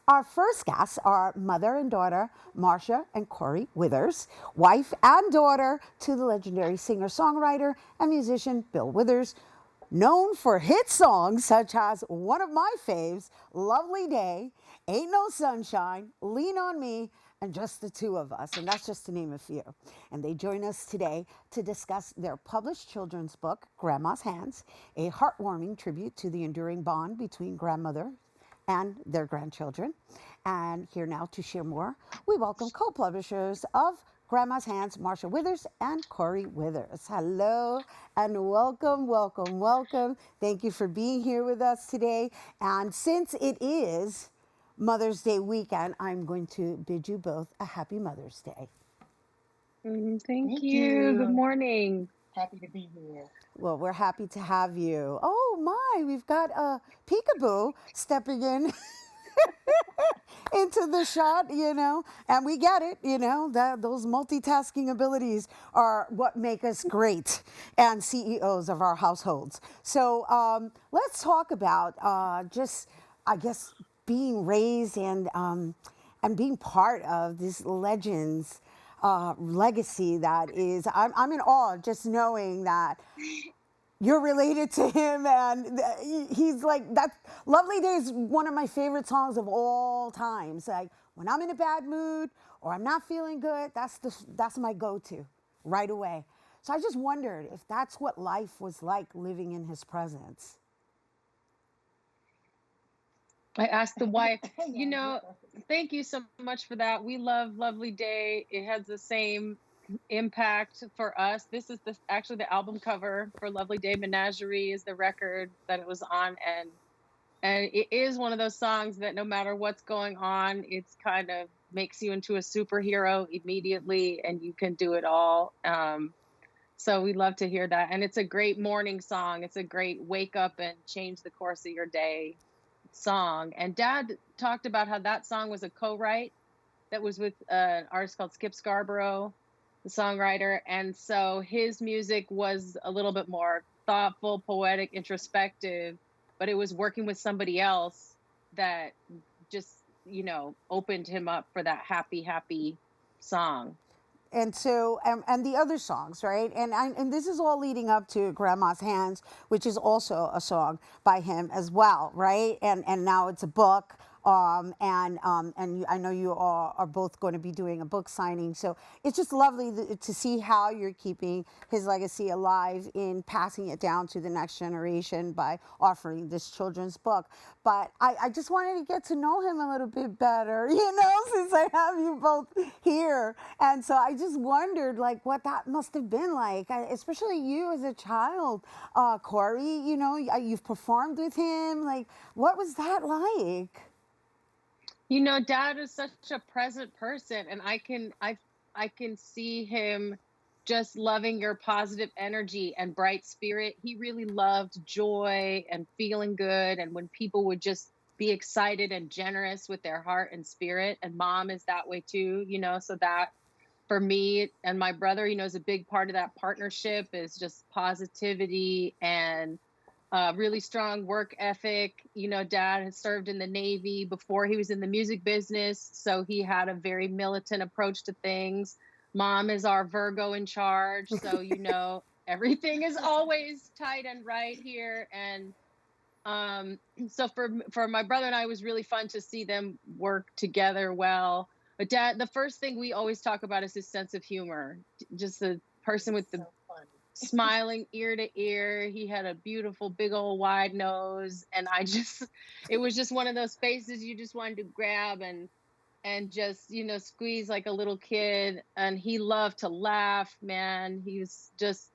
Our first guests are mother and daughter Marcia and Kori Withers, wife and daughter to the legendary singer songwriter and musician Bill Withers, known for hit songs such as one of my faves, Lovely Day, Ain't No Sunshine, Lean on Me, and Just the Two of Us. And that's just to name a few. And they join us today to discuss their published children's book, Grandma's Hands, a heartwarming tribute to the enduring bond between grandmother and their grandchildren. And here now to share more, we welcome co-publishers of Grandma's Hands, Marcia Withers and Kori Withers. Hello and welcome, welcome, welcome. Thank you for being here with us today. And since it is Mother's Day weekend, I'm going to bid you both a happy Mother's Day. Thank Thank you. Good you. morning. Happy to be here. Well, we're happy to have you. Oh my, we've got a peekaboo stepping in into the shot, and we get it, that those multitasking abilities are what make us great and CEOs of our households. So let's talk about just, I guess, being raised and being part of this legends legacy that is, I'm in awe just knowing that you're related to him, and he's like that. Lovely Day is one of my favorite songs of all times. Like when I'm in a bad mood or I'm not feeling good, that's my go-to right away. So I just wondered if that's what life was like living in his presence. I asked the wife, Yeah. thank you so much for that. We love Lovely Day. It has the same impact for us. This is actually the album cover for Lovely Day. Menagerie is the record that it was on, and it is one of those songs that no matter what's going on, it's kind of makes you into a superhero immediately, and you can do it all. So we love to hear that. And it's a great morning song. It's a great wake up and change the course of your day song. And Dad talked about how that song was a co-write that was with an artist called Skip Scarborough, the songwriter. And so his music was a little bit more thoughtful, poetic, introspective, but it was working with somebody else that just, opened him up for that happy, happy song. And so and the other songs, right? And this is all leading up to Grandma's Hands, which is also a song by him as well, right? And now it's a book. And I know you all are both going to be doing a book signing, so it's just lovely to see how you're keeping his legacy alive in passing it down to the next generation by offering this children's book. But I just wanted to get to know him a little bit better, since I have you both here. And so I just wondered, like, what that must have been like, especially you as a child, Kori. You've performed with him. Like, what was that like? Dad is such a present person, and I can see him just loving your positive energy and bright spirit. He really loved joy and feeling good, and when people would just be excited and generous with their heart and spirit. And Mom is that way too, so that for me and my brother, is a big part of that partnership is just positivity and really strong work ethic. Dad had served in the Navy before he was in the music business, so he had a very militant approach to things. Mom is our Virgo in charge, so everything is always tight and right here. And so for my brother and I, it was really fun to see them work together well. But Dad, the first thing we always talk about is his sense of humor. Just the person with the So funny. smiling ear to ear. He had a beautiful, big old wide nose, and it was just one of those faces you just wanted to grab and just squeeze like a little kid. And he loved to laugh, man. He was just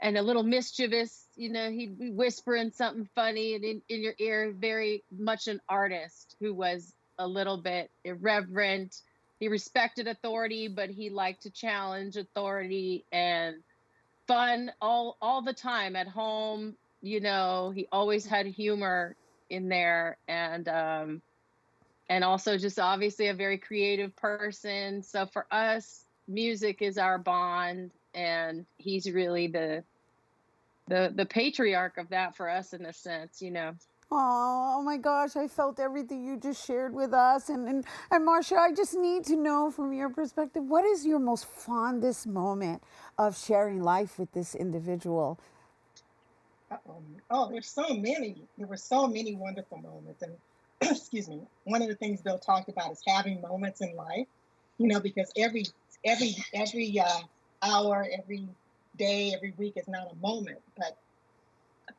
and a little mischievous. He'd be whispering something funny and in your ear. Very much an artist who was a little bit irreverent. He respected authority, but he liked to challenge authority, and fun all the time at home. He always had humor in there, and also just obviously a very creative person. So for us, music is our bond, and he's really the patriarch of that for us in a sense. Oh my gosh, I felt everything you just shared with us. And Marcia, I just need to know from your perspective, what is your most fondest moment of sharing life with this individual? Oh, there's so many. There were so many wonderful moments. And excuse me, one of the things Bill talked about is having moments in life, because every hour, every day, every week is not a moment,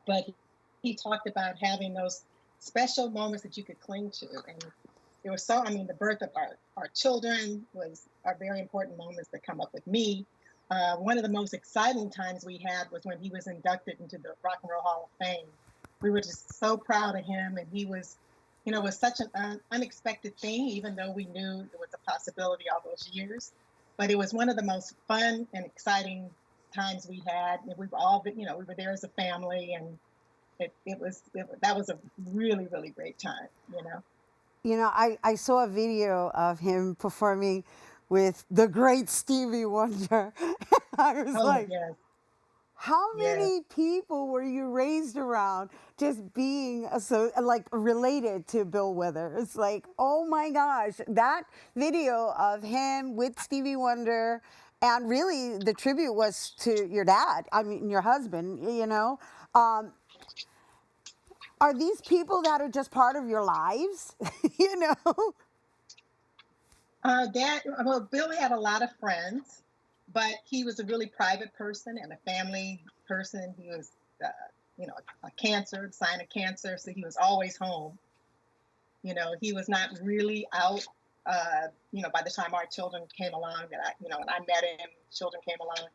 but he talked about having those special moments that you could cling to. And there was the birth of our children are very important moments that come up with me. One of the most exciting times we had was when he was inducted into the Rock and Roll Hall of Fame. We were just so proud of him, and he was, it was such an unexpected thing, even though we knew it was a possibility all those years. But it was one of the most fun and exciting times we had. And we were all, we were there as a family, and that was a really, really great time. I saw a video of him performing with the great Stevie Wonder. I was Oh, like, yes, how yes. many people were you raised around just being like related to Bill Withers? Like, oh my gosh, that video of him with Stevie Wonder, and really the tribute was to your dad. I mean, your husband. Um, are these people that are just part of your lives? you know? Bill had a lot of friends, but he was a really private person and a family person. He was, uh, a sign of cancer, so he was always home. He was not really out. By the time our children came along, and I met him, children came along.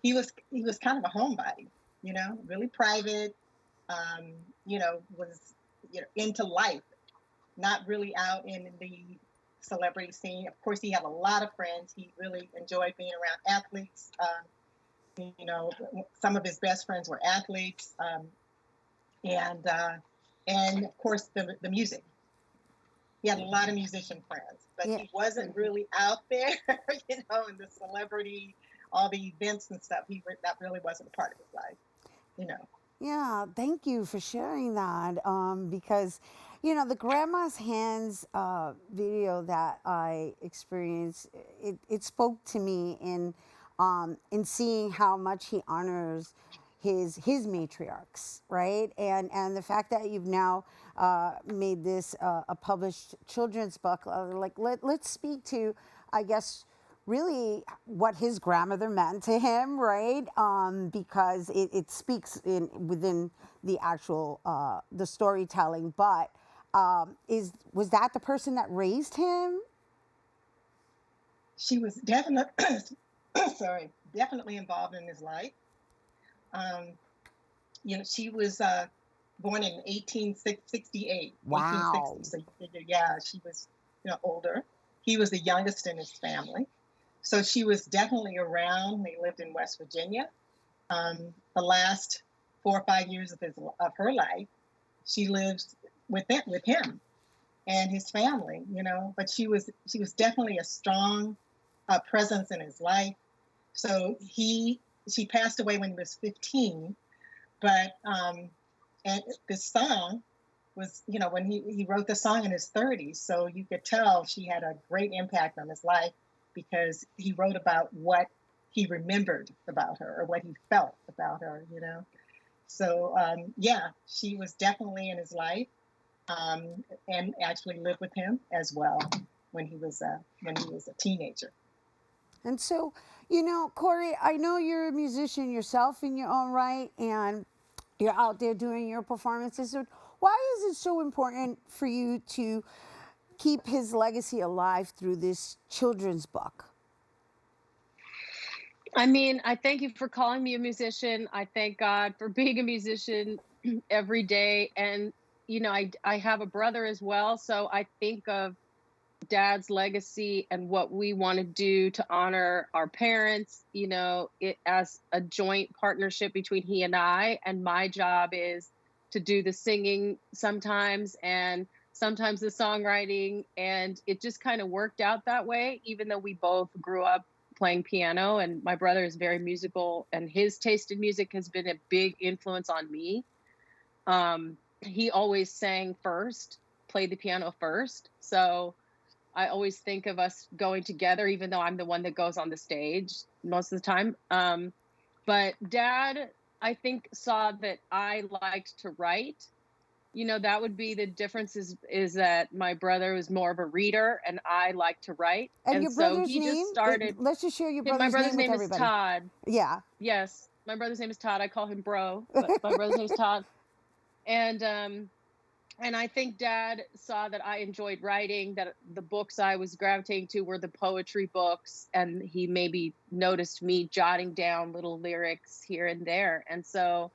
He was kind of a homebody. Really private. Was into life, not really out in the celebrity scene. Of course, he had a lot of friends. He really enjoyed being around athletes. You know, some of his best friends were athletes, and of course the music. He had a lot of musician friends, but Yeah. he wasn't really out there, in the celebrity, all the events and stuff. That really wasn't a part of his life. Yeah, thank you for sharing that. Because, the Grandma's Hands video that I experienced, it spoke to me in seeing how much he honors his matriarchs, right? And the fact that you've now made this a published children's book, let's speak to, I guess, really what his grandmother meant to him, right? Because it speaks within the actual the storytelling. But was that the person that raised him? She was definitely, sorry, definitely involved in his life. Um, she was born in 1868, Wow. 1860. So yeah, she was, older. He was the youngest in his family. So she was definitely around. They lived in West Virginia. The last 4 or 5 years of her life, she lived with him and his family. But she was definitely a strong presence in his life. So she passed away when he was 15, but and this song was, when he wrote the song in his 30s, so you could tell she had a great impact on his life because he wrote about what he remembered about her or what he felt about her. So yeah, she was definitely in his life, and actually lived with him as well when he was a teenager. And so, Kori, I know you're a musician yourself in your own right, and you're out there doing your performances. So why is it so important for you to keep his legacy alive through this children's book? I thank you for calling me a musician. I thank God for being a musician every day. And, I have a brother as well. So I think of dad's legacy and what we want to do to honor our parents, it as a joint partnership between he and I. And my job is to do the singing sometimes and sometimes the songwriting. And it just kind of worked out that way, even though we both grew up playing piano. And my brother is very musical, and his taste in music has been a big influence on me. he always sang first, played the piano first. So I always think of us going together, even though I'm the one that goes on the stage most of the time. But Dad, I think, saw that I liked to write. That would be the difference, is that my brother was more of a reader and I like to write. And And your so brother's he name? just started. Let's just share your My brother's brother's name with name is everybody. Todd. Yeah. Yes, my brother's name is Todd. I call him bro, but my brother's name is Todd. And I think Dad saw that I enjoyed writing, that the books I was gravitating to were the poetry books, and he maybe noticed me jotting down little lyrics here and there. And so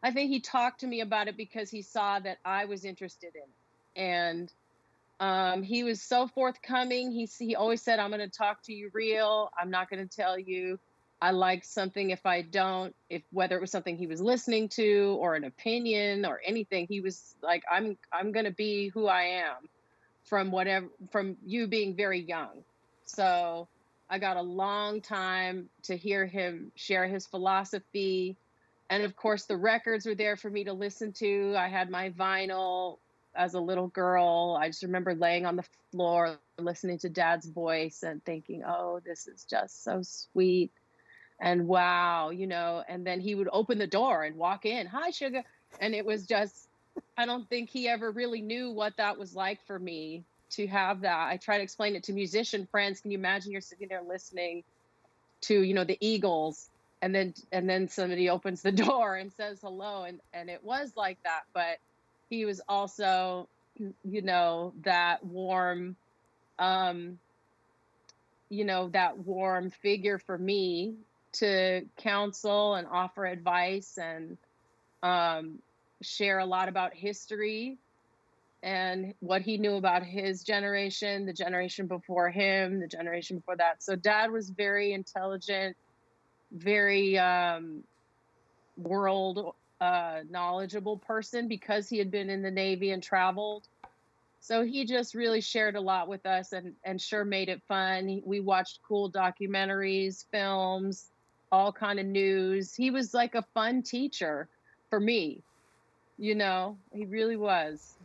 I think he talked to me about it because he saw that I was interested in it. And he was so forthcoming. He always said, "I'm going to talk to you real. I'm not going to tell you I like something if I don't." If whether it was something he was listening to or an opinion or anything, he was like, "I'm going to be who I am from you being very young." So I got a long time to hear him share his philosophy. And of course, the records were there for me to listen to. I had my vinyl as a little girl. I just remember laying on the floor, listening to Dad's voice and thinking, oh, this is just so sweet. And wow, and then he would open the door and walk in, "Hi, sugar." And it was just, I don't think he ever really knew what that was like for me to have that. I try to explain it to musician friends. Can you imagine you're sitting there listening to, the Eagles, and then somebody opens the door and says hello, and it was like that. But he was also, that warm, um that warm figure for me to counsel and offer advice, and um share a lot about history and what he knew about his generation, the generation before him, the generation before that. So Dad was very intelligent, very world knowledgeable person because he had been in the Navy and traveled. So he just really shared a lot with us, and sure made it fun. We watched cool documentaries, films, all kind of news. He was like a fun teacher for me. He really was.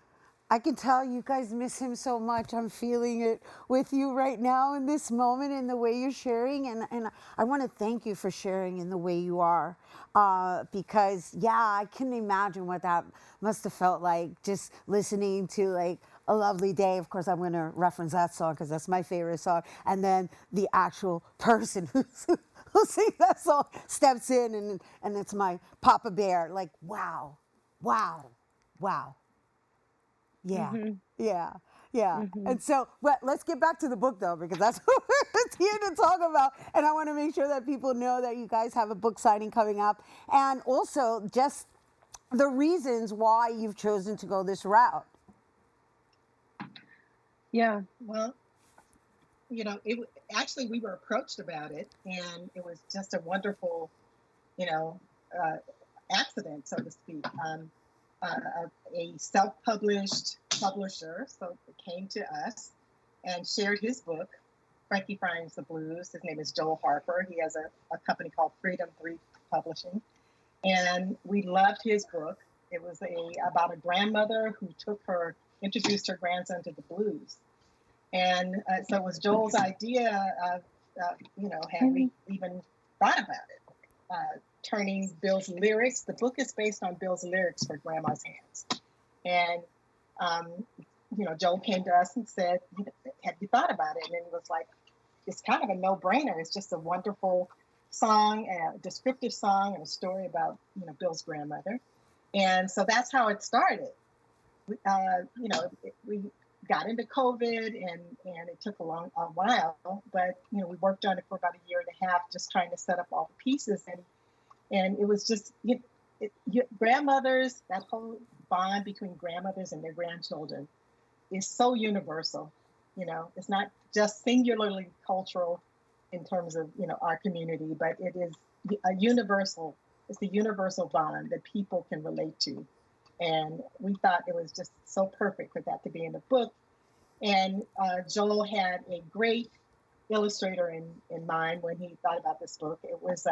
I can tell you guys miss him so much. I'm feeling it with you right now in this moment in the way you're sharing. And I want to thank you for sharing in the way you are. Because, yeah, I can imagine what that must have felt like, just listening to like A Lovely Day. Of course, I'm going to reference that song because that's my favorite song. And then the actual person who sings that song steps in, and it's my Papa Bear. Like, wow, wow, wow. Yeah, Hmm. yeah, yeah. Hmm. And so, but let's get back to the book though, because that's what we're here to talk about. And I want to make sure that people know that you guys have a book signing coming up, and also just the reasons why you've chosen to go this route. Yeah. Well, actually we were approached about it, and it was just a wonderful, you know, uh, accident, so to speak. A self-published publisher so came to us and shared his book, Frankie Finds the Blues. His name is Joel Harper. He has a company called Freedom 3 Publishing. And we loved his book. It was about a grandmother who introduced her grandson to the blues. And so it was Joel's idea of, had we even thought about it, turning Bill's lyrics. The book is based on Bill's lyrics for Grandma's Hands. And, Joel came to us and said, have you thought about it? And it was like, it's kind of a no-brainer. It's just a wonderful song, a descriptive song, and a story about, Bill's grandmother. And so that's how it started. We got into COVID, and it took a while, but we worked on it for about a year and a half, just trying to set up all the pieces, and it was just grandmothers. That whole bond between grandmothers and their grandchildren is so universal. It's not just singularly cultural in terms of our community, but it is a universal. It's the universal bond that people can relate to. And we thought it was just so perfect for that to be in the book. And Joel had a great illustrator in mind when he thought about this book. It was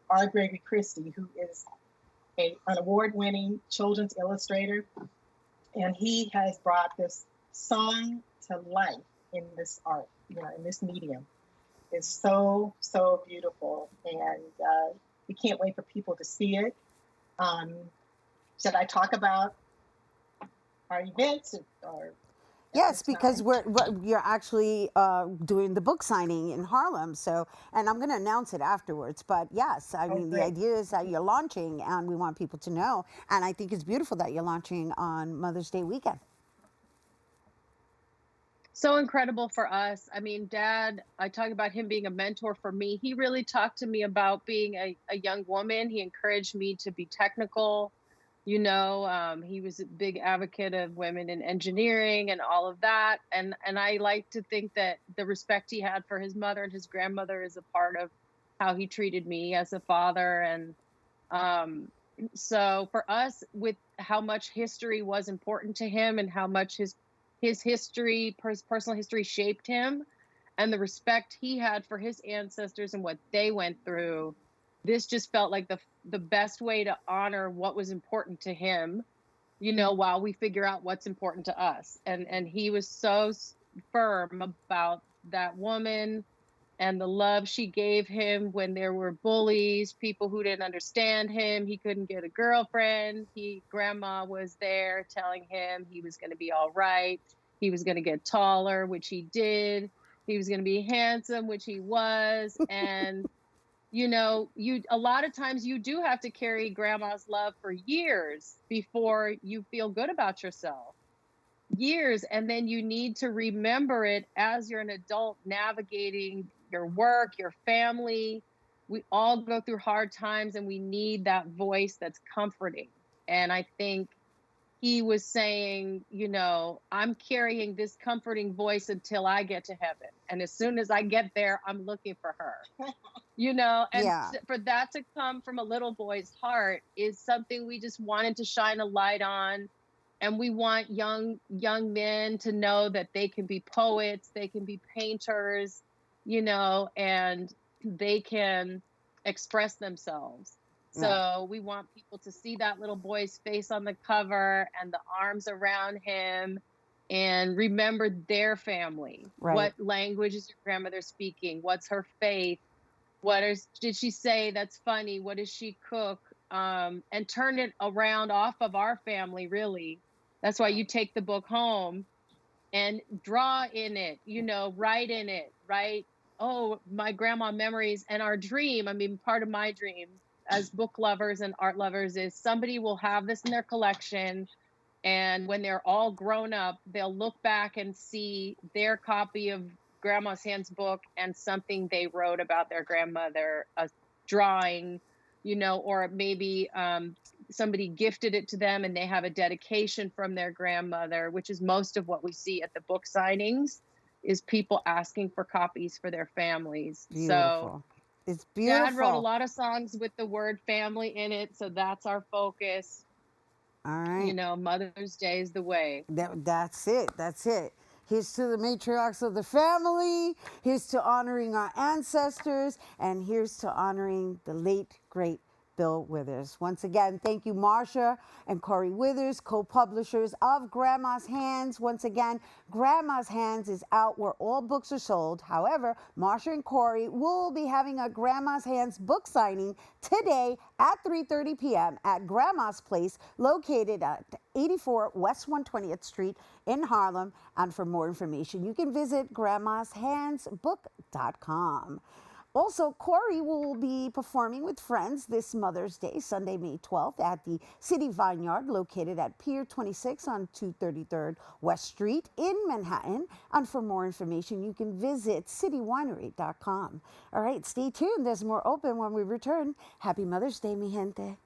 R. Gregory Christie, who is an award-winning children's illustrator. And he has brought this song to life in this art, in this medium. It's so, so beautiful. And we can't wait for people to see it. Should I talk about our events? Or Yes, because you're actually doing the book signing in Harlem. So, and I'm going to announce it afterwards. But yes, I mean, the idea is that you're launching, and we want people to know. And I think it's beautiful that you're launching on Mother's Day weekend. So incredible for us. I mean, Dad, I talk about him being a mentor for me. He really talked to me about being a young woman. He encouraged me to be technical. He was a big advocate of women in engineering and all of that. And I like to think that the respect he had for his mother and his grandmother is a part of how he treated me as a father. And so for us, with how much history was important to him and how much his history, personal history shaped him, and the respect he had for his ancestors and what they went through, this just felt like the best way to honor what was important to him, while we figure out what's important to us. And he was so firm about that woman and the love she gave him when there were bullies, people who didn't understand him. He couldn't get a girlfriend. Grandma was there telling him he was going to be all right. He was going to get taller, which he did. He was going to be handsome, which he was. And, a lot of times you do have to carry grandma's love for years before you feel good about yourself. Years. And then you need to remember it as you're an adult navigating your work, your family. We all go through hard times, and we need that voice that's comforting. And I think he was saying, I'm carrying this comforting voice until I get to heaven. And as soon as I get there, I'm looking for her. And Yeah. for that to come from a little boy's heart is something we just wanted to shine a light on. And we want young men to know that they can be poets, they can be painters, and they can express themselves. So we want people to see that little boy's face on the cover and the arms around him, and remember their family. Right. What language is your grandmother speaking? What's her faith? Did she say that's funny? What does she cook? And turn it around off of our family, really. That's why you take the book home and draw in it, write in it, write, oh, my grandma memories. And our dream, I mean, part of my dream as book lovers and art lovers is somebody will have this in their collection. And when they're all grown up, they'll look back and see their copy of Grandma's Hands book and something they wrote about their grandmother, a drawing, or maybe somebody gifted it to them and they have a dedication from their grandmother, which is most of what we see at the book signings, is people asking for copies for their families. Beautiful. So it's beautiful. Dad wrote a lot of songs with the word family in it, so that's our focus. All right. Mother's Day is the way. That's it. That's it. Here's to the matriarchs of the family. Here's to honoring our ancestors. And here's to honoring the late, great Bill Withers. Once again, thank you, Marcia and Kori Withers, co-publishers of Grandma's Hands. Once again, Grandma's Hands is out where all books are sold. However, Marcia and Kori will be having a Grandma's Hands book signing today at 3:30 p.m. at Grandma's Place, located at 84 West 120th Street in Harlem. And for more information, you can visit grandmashandsbook.com. Also, Kori will be performing with friends this Mother's Day, Sunday, May 12th, at the City Vineyard, located at Pier 26 on 233rd West Street in Manhattan. And for more information, you can visit citywinery.com. All right, stay tuned. There's more open when we return. Happy Mother's Day, mi gente.